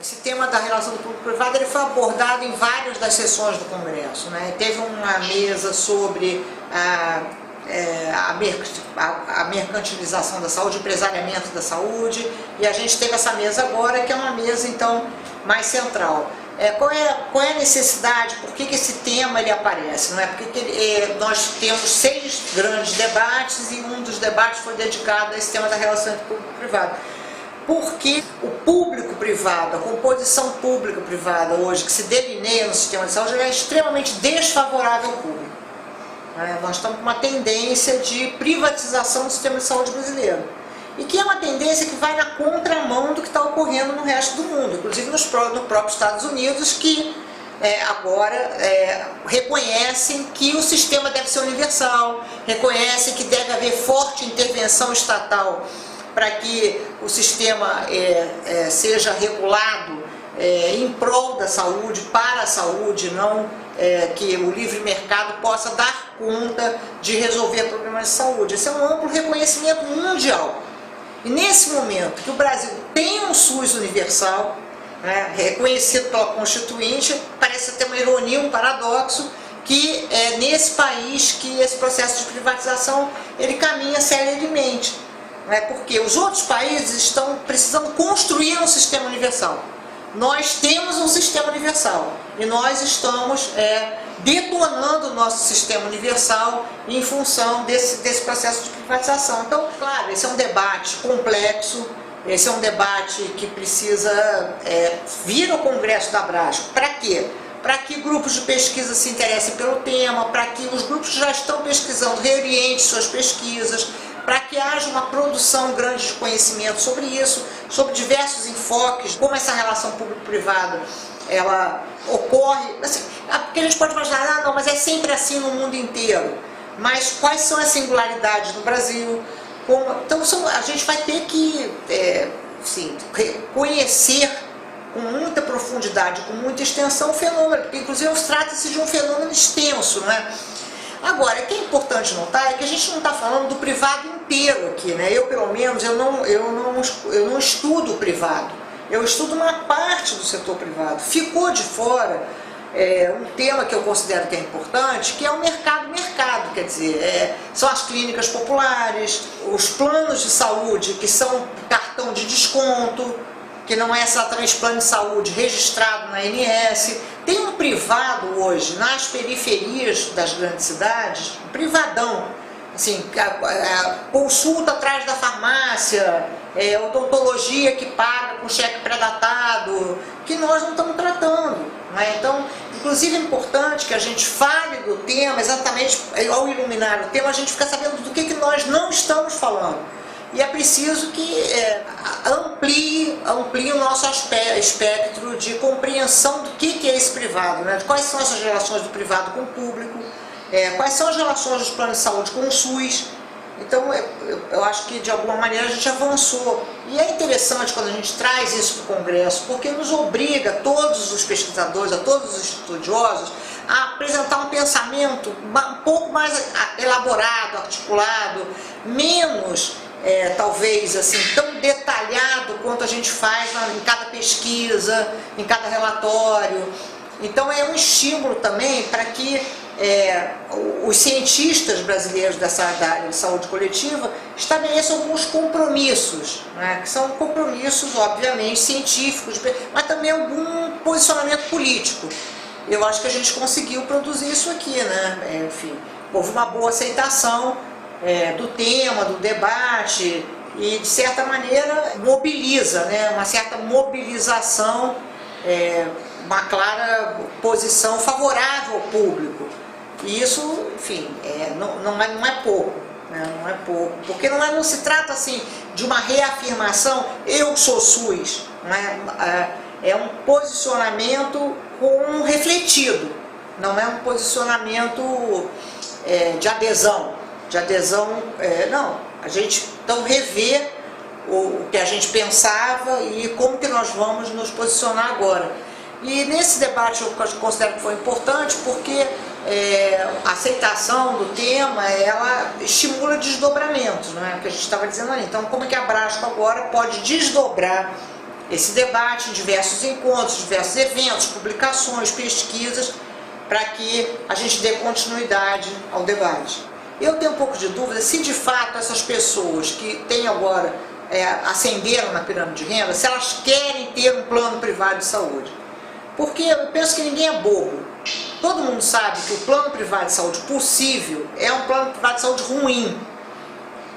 Esse tema da relação do público-privado ele foi abordado em várias das sessões do Congresso, né? Teve uma mesa sobre a mercantilização da saúde, o empresariamento da saúde, e a gente teve essa mesa agora, que é uma mesa, então, mais central. Qual é a necessidade, por que esse tema ele aparece? Não é? Porque nós temos 6 grandes debates e um dos debates foi dedicado a esse tema da relação entre público e privado. Porque o público-privado, a composição pública-privada hoje, que se delineia no sistema de saúde, é extremamente desfavorável ao público. Nós estamos com uma tendência de privatização do sistema de saúde brasileiro. E que é uma tendência que vai na contramão do que está ocorrendo no resto do mundo, inclusive nos próprios Estados Unidos, que agora reconhecem que o sistema deve ser universal, reconhecem que deve haver forte intervenção estatal para que o sistema seja regulado em prol da saúde, para a saúde, não que o livre mercado possa dar conta de resolver problemas de saúde. Esse é um amplo reconhecimento mundial. E nesse momento que o Brasil tem um SUS universal, reconhecido pela Constituinte, parece ter uma ironia, um paradoxo, que é nesse país que esse processo de privatização ele caminha celeremente. Porque os outros países estão precisando construir um sistema universal. Nós temos um sistema universal e nós estamos detonando o nosso sistema universal em função desse processo de privatização. Então, claro, esse é um debate complexo, esse é um debate que precisa vir ao Congresso da Abrasco. Para quê? Para que grupos de pesquisa se interessem pelo tema, para que os grupos que já estão pesquisando reorientem suas pesquisas, para que haja uma produção grande de conhecimento sobre isso, sobre diversos enfoques, como essa relação público-privada ela ocorre, assim, porque a gente pode imaginar, não, mas é sempre assim no mundo inteiro, mas quais são as singularidades no Brasil? Então a gente vai ter que conhecer com muita profundidade, com muita extensão o fenômeno, porque inclusive trata-se de um fenômeno extenso, não é? Agora, o que é importante notar é que a gente não está falando do privado inteiro aqui, né? Eu, pelo menos, eu não estudo o privado, eu estudo uma parte do setor privado. Ficou de fora um tema que eu considero que é importante, que é o mercado, quer dizer, são as clínicas populares, os planos de saúde, que são cartão de desconto, que não é exatamente plano de saúde registrado na ANS. Tem um privado hoje nas periferias das grandes cidades, um privadão, assim, consulta atrás da farmácia, odontologia que paga com cheque pré-datado, que nós não estamos tratando. Então, inclusive é importante que a gente fale do tema, exatamente ao iluminar o tema, a gente fica sabendo do que nós não estamos falando. E é preciso que amplie o nosso espectro de compreensão do que é esse privado, né? Quais são essas relações do privado com o público, quais são as relações dos planos de saúde com o SUS. Então, eu acho que de alguma maneira a gente avançou. E é interessante quando a gente traz isso para o Congresso, porque nos obriga, a todos os pesquisadores, a todos os estudiosos, a apresentar um pensamento um pouco mais elaborado, articulado, menos talvez assim, tão detalhado quanto a gente faz em cada pesquisa, em cada relatório. Então é um estímulo também para que os cientistas brasileiros dessa área de saúde coletiva estabeleçam alguns compromissos, né, que são compromissos, obviamente, científicos, mas também algum posicionamento político. Eu acho que a gente conseguiu produzir isso aqui, né? Enfim, houve uma boa aceitação do tema, do debate, e de certa maneira mobiliza, né? Uma certa mobilização, uma clara posição favorável ao público. E isso, enfim, não é pouco, né? Não é pouco, porque não se trata assim de uma reafirmação, eu sou SUS, né? É um posicionamento refletido, não é um posicionamento de adesão. Não, a gente então rever o que a gente pensava e como que nós vamos nos posicionar agora. E nesse debate eu considero que foi importante porque a aceitação do tema, ela estimula desdobramentos, não é? O que a gente estava dizendo ali. Então, como é que a Abrasco agora pode desdobrar esse debate em diversos encontros, diversos eventos, publicações, pesquisas, para que a gente dê continuidade ao debate. Eu tenho um pouco de dúvida se de fato essas pessoas que têm agora, ascenderam na pirâmide de renda, se elas querem ter um plano privado de saúde. Porque eu penso que ninguém é bobo. Todo mundo sabe que o plano privado de saúde possível é um plano privado de saúde ruim.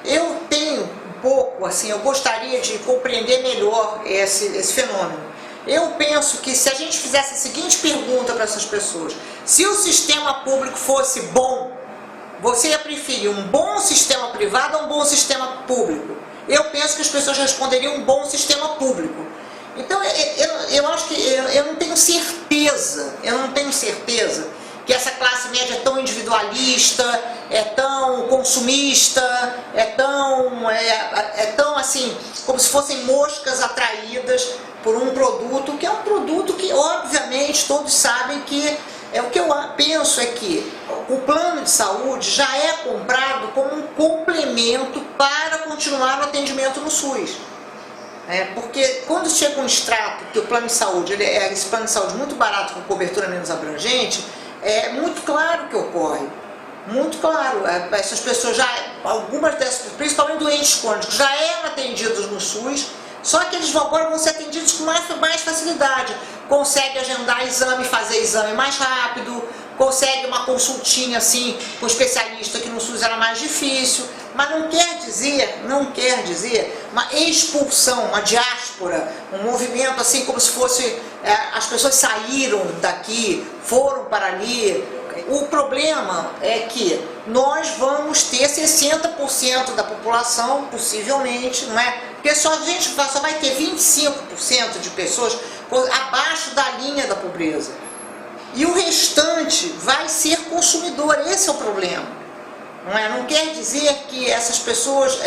Eu tenho um pouco, assim, eu gostaria de compreender melhor esse fenômeno. Eu penso que se a gente fizesse a seguinte pergunta para essas pessoas: se o sistema público fosse bom, você ia preferir um bom sistema privado ou um bom sistema público? Eu penso que as pessoas responderiam um bom sistema público. Então eu acho que eu não tenho certeza que essa classe média é tão individualista, é tão consumista, é tão assim, como se fossem moscas atraídas por um produto, que é um produto que obviamente todos sabem que o que eu penso é que o plano de saúde já é comprado como um complemento para continuar no atendimento no SUS. Porque quando chega um extrato que o plano de saúde, esse plano de saúde muito barato com cobertura menos abrangente, é muito claro o que ocorre. Muito claro. Essas pessoas algumas dessas, principalmente doentes crônicos, já eram atendidos no SUS, só que eles agora vão ser atendidos com mais facilidade. Consegue agendar exame, fazer exame mais rápido, consegue uma consultinha assim com um especialista que no SUS era mais difícil, mas não quer dizer uma expulsão, uma diáspora, um movimento assim como se fosse as pessoas saíram daqui, foram para ali. O problema é que nós vamos ter 60% da população, possivelmente, não é? Porque a gente só vai ter 25% de pessoas abaixo da linha da pobreza. E o restante vai ser consumidor, esse é o problema. Não quer dizer que essas pessoas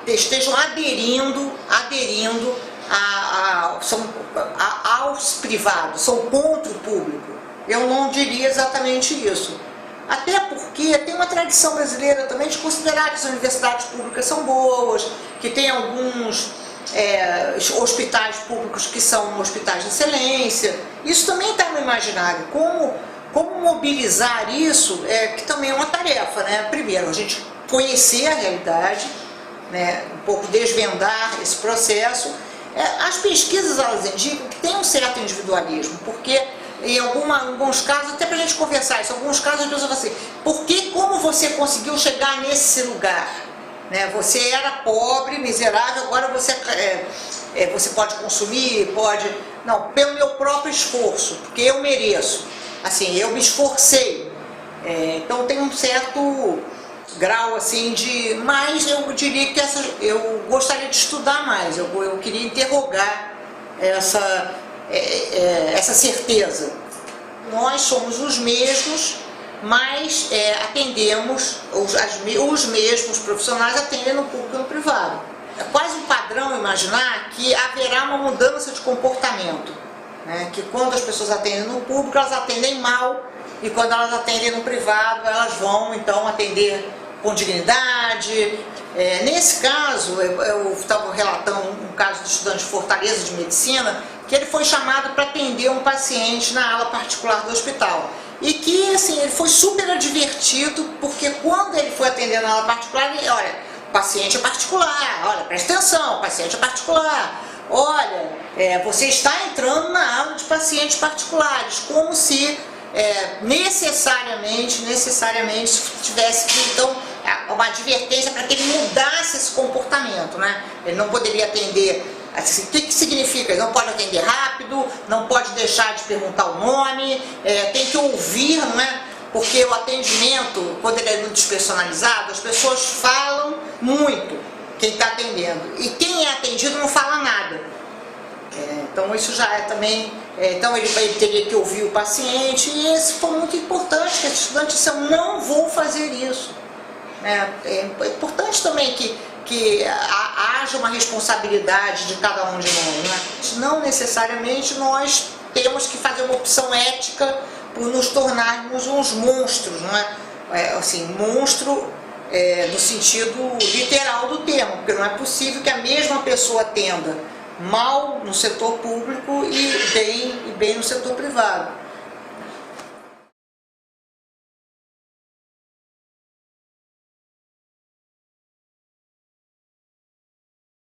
estejam aderindo aos privados, são contra o público. Eu não diria exatamente isso. Até porque tem uma tradição brasileira também de considerar que as universidades públicas são boas, que tem alguns hospitais públicos que são hospitais de excelência. Isso também está no imaginário. Como mobilizar isso, que também é uma tarefa, né? Primeiro, a gente conhecer a realidade, né? Um pouco desvendar esse processo. As pesquisas, elas indicam que tem um certo individualismo, porque em alguns casos, até para a gente conversar isso, em alguns casos as pessoas falam assim: como você conseguiu chegar nesse lugar? Você era pobre, miserável, agora você pode consumir, pode... Não, pelo meu próprio esforço, porque eu mereço. Assim, eu me esforcei. Então tem um certo grau assim de... Mas eu diria que eu gostaria de estudar mais, eu queria interrogar essa certeza. Nós somos os mesmos, mas atendemos, os mesmos profissionais atendem no público e no privado. É quase um padrão imaginar que haverá uma mudança de comportamento, né? Que quando as pessoas atendem no público, elas atendem mal, e quando elas atendem no privado, elas vão então atender com dignidade. Nesse caso, eu estava relatando um caso de estudante de Fortaleza de Medicina, que ele foi chamado para atender um paciente na ala particular do hospital. E que, assim, ele foi super advertido, porque quando ele foi atender na ala particular, ele, olha, o paciente é particular, olha, presta atenção, o paciente é particular, olha, você está entrando na ala de pacientes particulares, como se necessariamente tivesse que, então, uma advertência para que ele mudasse esse comportamento, né? Ele não poderia atender. Assim, o que significa? Ele não pode atender rápido, não pode deixar de perguntar o nome, tem que ouvir, não é? Porque o atendimento, quando ele é muito despersonalizado, as pessoas falam muito, quem está atendendo, e quem é atendido não fala nada. Então isso já é também... Então ele teria que ouvir o paciente, e isso foi muito importante, que esse estudante disse: eu não vou fazer isso. É importante também que haja uma responsabilidade de cada um de nós, né? Não necessariamente nós temos que fazer uma opção ética por nos tornarmos uns monstros, não é? Assim, monstro no sentido literal do termo, porque não é possível que a mesma pessoa atenda mal no setor público e bem no setor privado.